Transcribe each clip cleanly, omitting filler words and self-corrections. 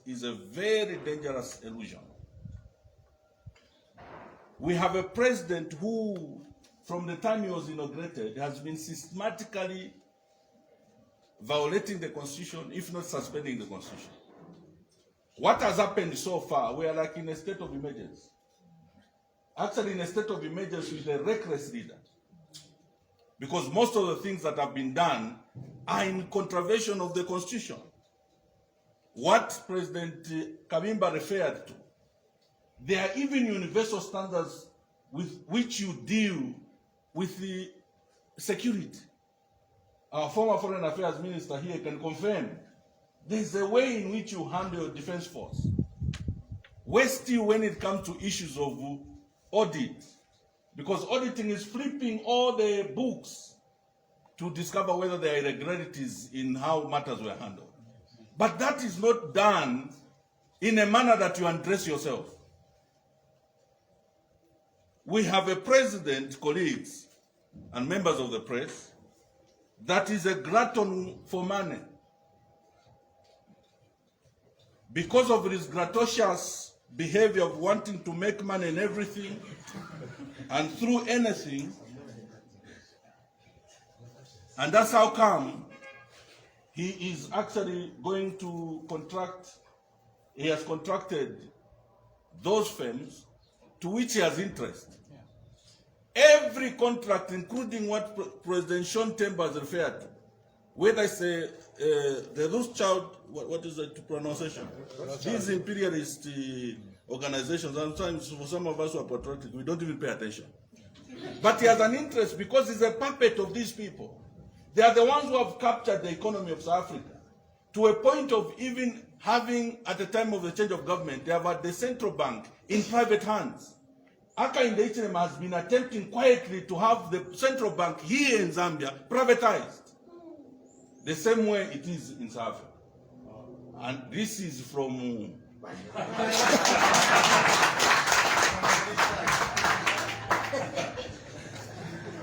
is a very dangerous illusion. We have a president who, from the time he was inaugurated, has been systematically violating the Constitution, if not suspending the Constitution. What has happened so far? We are like in a state of emergency. Actually, in a state of emergency with a reckless leader. Because most of the things that have been done are in contravention of the Constitution. What President Kabimba referred to, there are even universal standards with which you deal with the security. Our former Foreign Affairs Minister here can confirm there's a way in which you handle your defense force. Where still when it comes to issues of audit, because auditing is flipping all the books to discover whether there are irregularities in how matters were handled. But that is not done in a manner that you undress yourself. We have a president, colleagues, and members of the press, that is a glutton for money. Because of his gratuitous behavior of wanting to make money in everything and through anything, and that's how come he is actually going to he has contracted those firms to which he has interest. Every contract, including what President Sean Temba has referred to, whether it's the Rothschild, what is the pronunciation? These imperialist organizations, sometimes for some of us who are patriotic, we don't even pay attention. But he has an interest because he's a puppet of these people. They are the ones who have captured the economy of South Africa to a point of even having, at the time of the change of government, they have had the central bank in private hands. Hakainde Hichilema has been attempting quietly to have the central bank here in Zambia privatized, the same way it is in South Africa. And this is from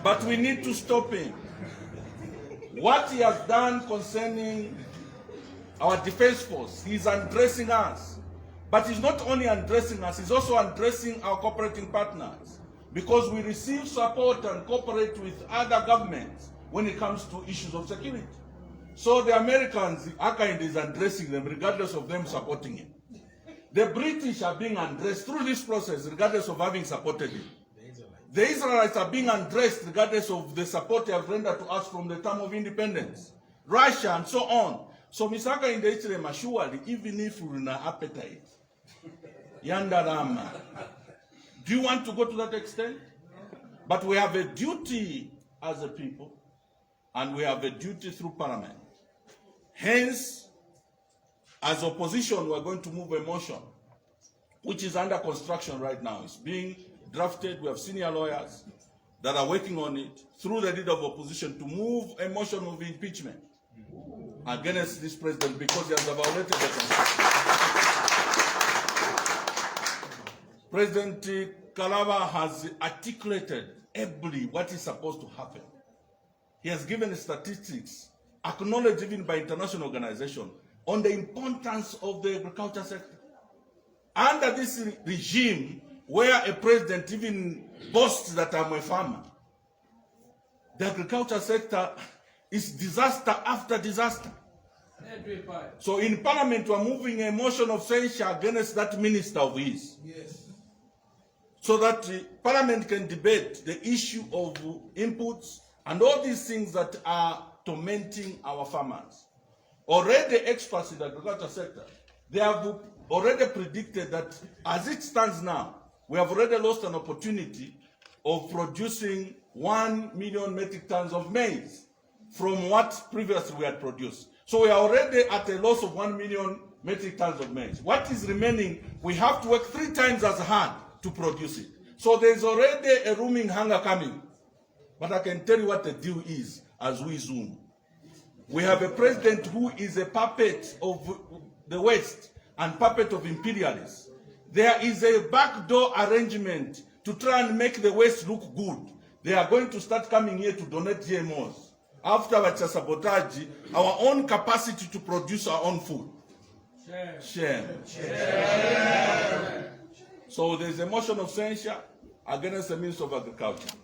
but we need to stop him. What he has done concerning our defense force, he's undressing us. But he's not only undressing us, he's also undressing our cooperating partners. Because we receive support and cooperate with other governments when it comes to issues of security. So the Americans, Hakainde is undressing them regardless of them supporting him. The British are being undressed through this process regardless of having supported him. The Israelites are being undressed regardless of the support they have rendered to us from the time of independence. Russia and so on. So Mr. Hakainde Hichilema, surely, even if we're in an appetite, Yandarama, do you want to go to that extent? But we have a duty as a people, and we have a duty through Parliament. Hence, as opposition, we are going to move a motion, which is under construction right now. It's being drafted. We have senior lawyers that are working on it through the leader of opposition to move a motion of impeachment against this president because he has violated the Constitution. President Kalaba has articulated ably what is supposed to happen. He has given statistics, acknowledged even by international organizations, on the importance of the agriculture sector. Under this regime, where a president even boasts that I'm a farmer, the agriculture sector is disaster after disaster. So in Parliament, we're moving a motion of censure against that minister of his. Yes. So that Parliament can debate the issue of inputs and all these things that are tormenting our farmers. Already experts in the agriculture sector, they have already predicted that as it stands now, we have already lost an opportunity of producing 1 million metric tons of maize from what previously we had produced. So we are already at a loss of 1 million metric tons of maize. What is remaining, we have to work 3 times as hard to produce it. So there's already a looming hunger coming. But I can tell you what the deal is as we zoom. We have a president who is a puppet of the West and puppet of imperialists. There is a backdoor arrangement to try and make the West look good. They are going to start coming here to donate GMOs. Afterwards, sabotage our own capacity to produce our own food. Shame. So there's a motion of censure against the Minister of Agriculture.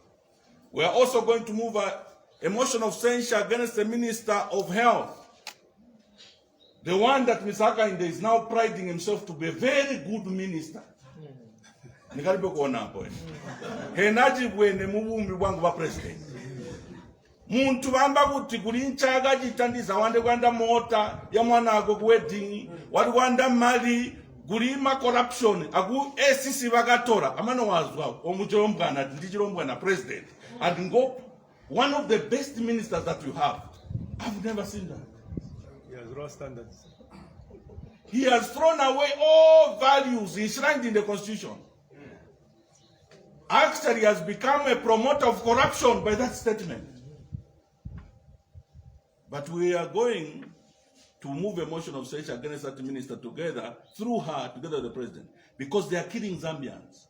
We are also going to move a motion of censure against the Minister of Health. The one that Mr. Hakainde is now priding himself to be a very good minister. Nikaribe kuona hapo. Henaji bwene mubumbi bwangu ba president. Muntu bamba kuti kulinchaga jitandiza wande kwanda mota ya mwana ako wedding, wali kwanda mali gulima corruption agu esisi bagatora amano wazwa omujombwana ndijirombwana president and go one of the best ministers that you have. I've never seen that. He has raw standards. He has thrown away all values enshrined in the Constitution. Actually, he has become a promoter of corruption by that statement. But we are going to move a motion of censure against that minister together, through her, together with the president, because they are killing Zambians.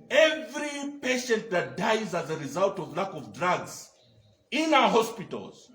Every patient that dies as a result of lack of drugs in our hospitals